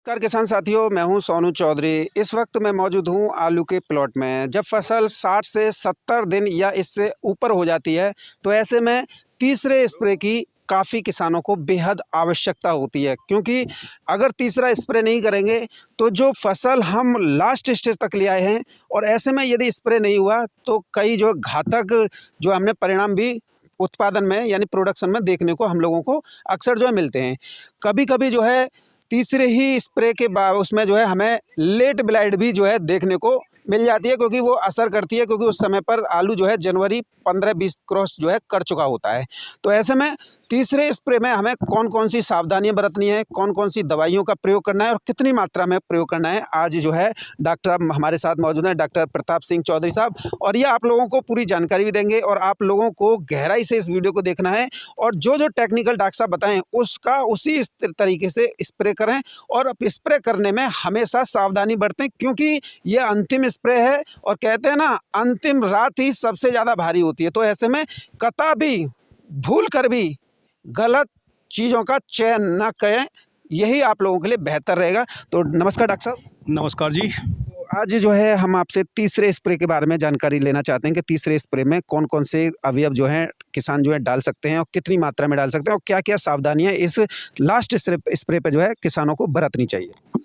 नमस्कार किसान साथियों, मैं हूं सोनू चौधरी। इस वक्त मैं मौजूद हूं आलू के प्लॉट में। जब फसल 60 से 70 दिन या इससे ऊपर हो जाती है तो ऐसे में तीसरे स्प्रे की काफ़ी किसानों को बेहद आवश्यकता होती है, क्योंकि अगर तीसरा स्प्रे नहीं करेंगे तो जो फसल हम लास्ट स्टेज तक ले आए हैं और ऐसे में यदि स्प्रे नहीं हुआ तो कई जो घातक जो हमने परिणाम भी उत्पादन में यानी प्रोडक्शन में देखने को हम लोगों को अक्सर जो है मिलते हैं। कभी कभी जो है तीसरे ही स्प्रे के बाद उसमें जो है हमें लेट ब्लाइट भी जो है देखने को मिल जाती है, क्योंकि वो असर करती है, क्योंकि उस समय पर आलू जो है जनवरी 15-20 क्रॉस जो है कर चुका होता है। तो ऐसे में तीसरे स्प्रे में हमें कौन कौन सी सावधानियां बरतनी है, कौन कौन सी दवाइयों का प्रयोग करना है और कितनी मात्रा में प्रयोग करना है, आज जो है डॉक्टर साहब हमारे साथ मौजूद हैं, डॉक्टर प्रताप सिंह चौधरी साहब, और ये आप लोगों को पूरी जानकारी भी देंगे और आप लोगों को गहराई से इस वीडियो को देखना है और जो जो टेक्निकल डॉक्टर साहब बताएं उसका उसी तरीके से स्प्रे करें और स्प्रे करने में हमेशा सावधानी बरतें, क्योंकि ये अंतिम स्प्रे है और कहते हैं ना, अंतिम रात ही सबसे ज़्यादा भारी होती है। तो ऐसे में कतई भूल कर भी गलत चीज़ों का चयन ना करें, यही आप लोगों के लिए बेहतर रहेगा। तो नमस्कार डॉक्टर साहब। नमस्कार जी। तो आज जो है हम आपसे तीसरे स्प्रे के बारे में जानकारी लेना चाहते हैं कि तीसरे स्प्रे में कौन कौन से अवयव जो हैं किसान जो है डाल सकते हैं और कितनी मात्रा में डाल सकते हैं और क्या क्या सावधानियां इस लास्ट स्प्रे पे जो है किसानों को बरतनी चाहिए।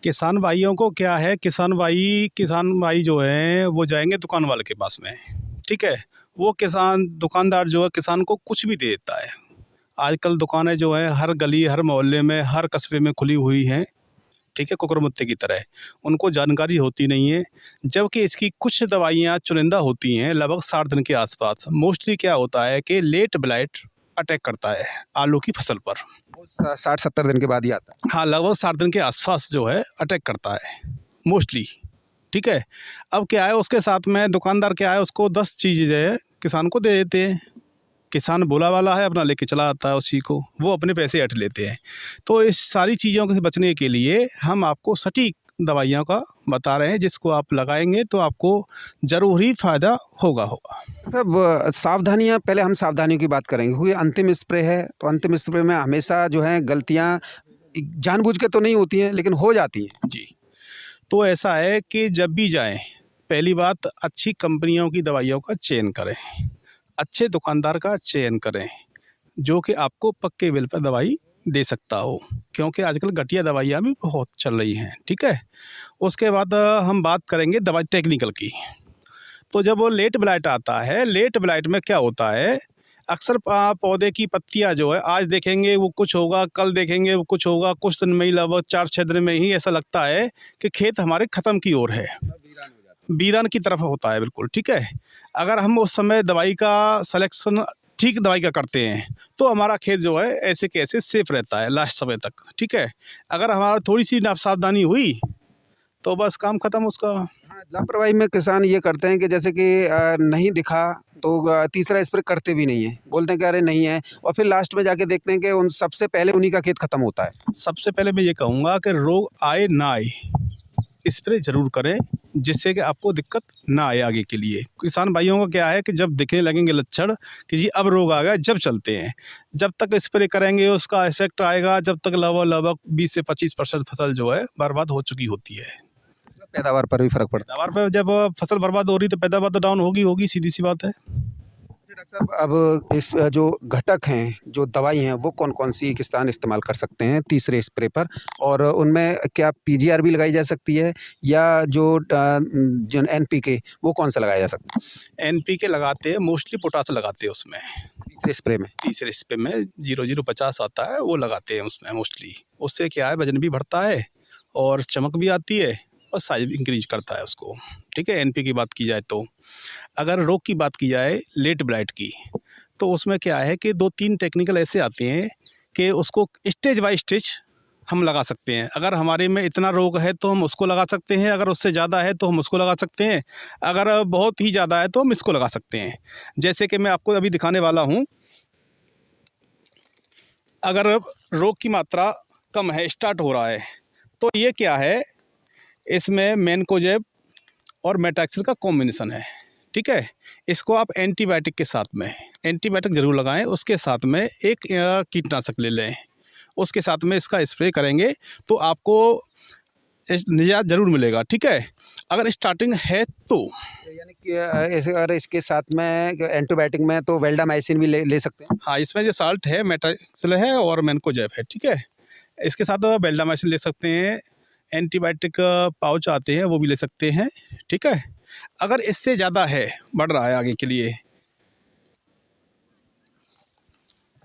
किसान भाइयों को क्या है, किसान भाई जो हैं वो जाएंगे दुकान वाले के पास में, ठीक है। वो दुकानदार जो है किसान को कुछ भी दे देता है। आजकल दुकानें जो है हर गली, हर मोहल्ले में, हर कस्बे में खुली हुई हैं, ठीक है, कुकरमुत्ते की तरह। उनको जानकारी होती नहीं है, जबकि इसकी कुछ दवाइयाँ चुनिंदा होती हैं लगभग 60 दिन के आसपास। मोस्टली क्या होता है कि लेट ब्लाइट अटैक करता है आलू की फसल पर। 60-70 दिन के बाद ही आता है। हाँ, लगभग 60 दिन के आसपास जो है अटैक करता है मोस्टली, ठीक है। अब क्या है, उसके साथ में दुकानदार क्या है, उसको 10 चीज़ें जो है किसान को दे देते हैं। किसान भोला वाला है, अपना लेके चला आता है उसी को, वो अपने पैसे हट लेते हैं। तो इस सारी चीज़ों से बचने के लिए हम आपको सटीक दवाइयों का बता रहे हैं, जिसको आप लगाएंगे तो आपको ज़रूर ही फ़ायदा होगा। मतलब सावधानियां, पहले हम सावधानियों की बात करेंगे, क्योंकि अंतिम स्प्रे है तो अंतिम स्प्रे में हमेशा जो है गलतियां जानबूझ के तो नहीं होती हैं लेकिन हो जाती हैं जी। तो ऐसा है कि जब भी जाएं, पहली बात अच्छी कंपनियों की दवाइयों का चयन करें, अच्छे दुकानदार का चयन करें जो कि आपको पक्के बिल पर दवाई दे सकता हो, क्योंकि आजकल घटिया दवाइयाँ भी बहुत चल रही हैं, ठीक है। उसके बाद हम बात करेंगे दवाई टेक्निकल की। तो जब वो लेट ब्लाइट आता है, लेट ब्लाइट में क्या होता है, अक्सर पौधे की पत्तियां जो है आज देखेंगे वो कुछ होगा, कल देखेंगे वो कुछ होगा, कुछ दिन में ही लगभग 4-6 दिन में ही ऐसा लगता है कि खेत हमारे ख़त्म की ओर है, वीरान की तरफ होता है, बिल्कुल, ठीक है। अगर हम उस समय दवाई का सलेक्शन ठीक दवाई का करते हैं तो हमारा खेत जो है ऐसे कैसे सेफ रहता है लास्ट समय तक, ठीक है। अगर हमारा थोड़ी सी सावधानी हुई तो बस काम ख़त्म उसका। हाँ, लापरवाही में किसान ये करते हैं कि जैसे कि नहीं दिखा तो तीसरा स्प्रे करते भी नहीं है, बोलते हैं कि अरे नहीं है, और फिर लास्ट में जाके देखते हैं कि उन सबसे पहले उन्हीं का खेत खत्म होता है। सबसे पहले मैं ये कहूँगा कि रोग आए ना आए, स्प्रे ज़रूर करें, जिससे कि आपको दिक्कत ना आए आगे के लिए। किसान भाइयों को क्या है कि जब दिखने लगेंगे लक्षण कि जी अब रोग आ गया, जब चलते हैं, जब तक स्प्रे करेंगे उसका इफेक्ट आएगा, जब तक लगभग 20 से 25% फसल जो है बर्बाद हो चुकी होती है। पैदावार पर भी फर्क पड़ता है। पैदावार पर जब फसल बर्बाद हो रही तो पैदावार तो डाउन होगी, सीधी सी बात है। अच्छा डॉक्टर साहब, अब इस जो घटक हैं, जो दवाई हैं, वो कौन कौन सी किसान इस्तेमाल कर सकते हैं तीसरे स्प्रे पर, और उनमें क्या पीजीआर भी लगाई जा सकती है या जो एनपीके वो कौन सा लगाया जा सकता है? एनपीके लगाते हैं, मोस्टली पोटास लगाते हैं उसमें। तीसरे स्प्रे में तीसरे स्प्रे में 0050 आता है, वो लगाते हैं उसमें मोस्टली। उससे क्या है, वजन भी बढ़ता है और चमक भी आती है और साइज इंक्रीज करता है उसको, ठीक है। एनपी की बात की जाए तो अगर रोग की बात की जाए लेट ब्लाइट की, तो उसमें क्या है कि 2-3 टेक्निकल ऐसे आते हैं कि उसको स्टेज बाय स्टेज हम लगा सकते हैं। अगर हमारे में इतना रोग है तो हम उसको लगा सकते हैं, अगर उससे ज़्यादा है तो हम उसको लगा सकते हैं, अगर बहुत ही ज़्यादा है तो हम इसको लगा सकते हैं। जैसे कि मैं आपको अभी दिखाने वाला हूँ, अगर रोग की मात्रा कम है, स्टार्ट हो रहा है, तो ये क्या है, इसमें मैनकोजेब और मेटाक्सिल का कॉम्बिनेशन है, ठीक है। इसको आप एंटीबायोटिक के साथ में, एंटीबायोटिक ज़रूर लगाएं, उसके साथ में एक कीटनाशक ले लें, उसके साथ में इसका स्प्रे करेंगे तो आपको निजात ज़रूर मिलेगा। ठीक है, अगर स्टार्टिंग है तो यानी कि ऐसे अगर इसके साथ में एंटीबायोटिक में तो वेल्डामाइसिन भी ले सकते हैं। हाँ, इसमें जो साल्ट है मेटाक्सिल है और मैनकोजेब है। ठीक है, इसके साथ बेल्डामाइसिन ले सकते हैं, एंटीबायोटिक पाउच आते हैं वो भी ले सकते हैं। ठीक है, अगर इससे ज़्यादा है, बढ़ रहा है आगे के लिए,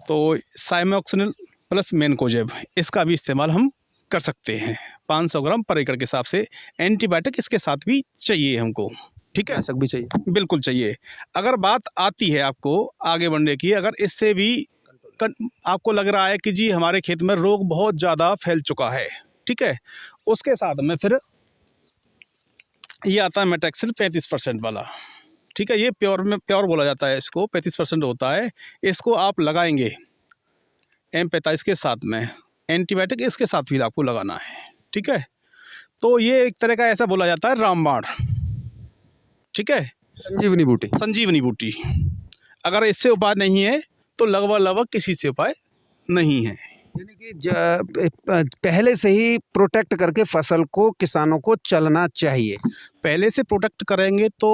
तो साइमोक्सिनिल प्लस मैनकोजेब इसका भी इस्तेमाल हम कर सकते हैं। 500 ग्राम पर एकड़ के हिसाब से एंटीबायोटिक इसके साथ भी चाहिए हमको। ठीक है, ऐसा भी चाहिए। बिल्कुल चाहिए। अगर बात आती है आपको आगे बढ़ने की, अगर इससे भी आपको लग रहा है कि जी हमारे खेत में रोग बहुत ज़्यादा फैल चुका है, ठीक है, उसके साथ में फिर ये आता है मेटाक्सिल 35% वाला। ठीक है, ये प्योर बोला जाता है इसको, 35% होता है। इसको आप लगाएंगे M45 के साथ में, एंटीबायोटिक इसके साथ भी आपको लगाना है। ठीक है, तो ये एक तरह का ऐसा बोला जाता है रामबाण। ठीक है, संजीवनी बूटी। संजीवनी बूटी। अगर इससे उपाय नहीं है तो लगभग किसी से उपाय नहीं है। यानी कि पहले से ही प्रोटेक्ट करके फसल को किसानों को चलना चाहिए। पहले से प्रोटेक्ट करेंगे तो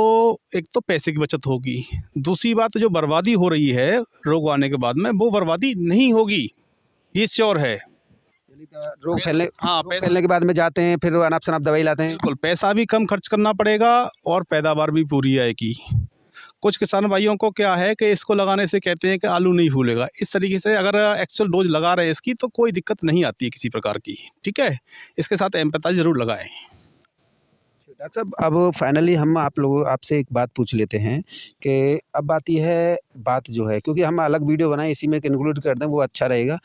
एक तो पैसे की बचत होगी, दूसरी बात जो बर्बादी हो रही है रोग आने के बाद में, वो बर्बादी नहीं होगी, ये श्योर है। रोग फैलने हाँ, रोग फैलने के बाद में जाते हैं फिर अनाप शनाप दवाई लाते हैं। बिल्कुल, पैसा भी कम खर्च करना पड़ेगा और पैदावार भी पूरी आएगी। कुछ किसान भाइयों को क्या है कि इसको लगाने से कहते हैं कि आलू नहीं फूलेगा। इस तरीके से अगर एक्चुअल डोज लगा रहे हैं इसकी तो कोई दिक्कत नहीं आती है किसी प्रकार की। ठीक है, इसके साथ M45 ज़रूर लगाएं। डॉक्टर साहब, अब फाइनली हम आपसे एक बात पूछ लेते हैं कि अब आती है बात जो है, क्योंकि हम अलग वीडियो बनाए इसी में इंक्लूड कर दें वो अच्छा रहेगा।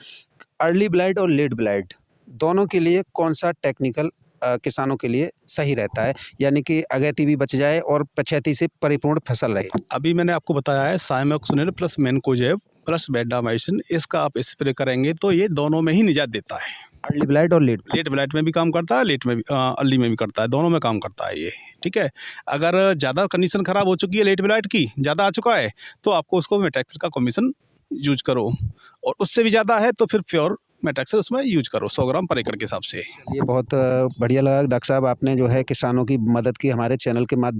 अर्ली ब्लाइट और लेट ब्लाइट दोनों के लिए कौन सा टेक्निकल किसानों के लिए सही रहता है, यानी कि अगैती भी बच जाए और पछैती से परिपूर्ण फसल रहे? अभी मैंने आपको बताया है साइमोक्सिनिल प्लस मैनकोजेब प्लस बेंडामाइसिन, इसका आप स्प्रे करेंगे तो ये दोनों में ही निजात देता है। अर्ली ब्लाइट और लेट ब्लाइट में भी काम करता है, लेट में भी, अर्ली में भी करता है, दोनों में काम करता है ये। ठीक है, अगर ज़्यादा कंडीशन ख़राब हो चुकी है, लेट ब्लाइट की ज़्यादा आ चुका है, तो आपको उसको मेटाक्सिल का कॉम्बिनेशन यूज करो, और उससे भी ज़्यादा है तो फिर प्योर मेटाक्सिल उसमें यूज करो 100 ग्राम पर एकड़ के हिसाब से। ये बहुत बढ़िया लगा डॉक्टर साहब, आपने जो है किसानों की मदद की हमारे चैनल के माध्यम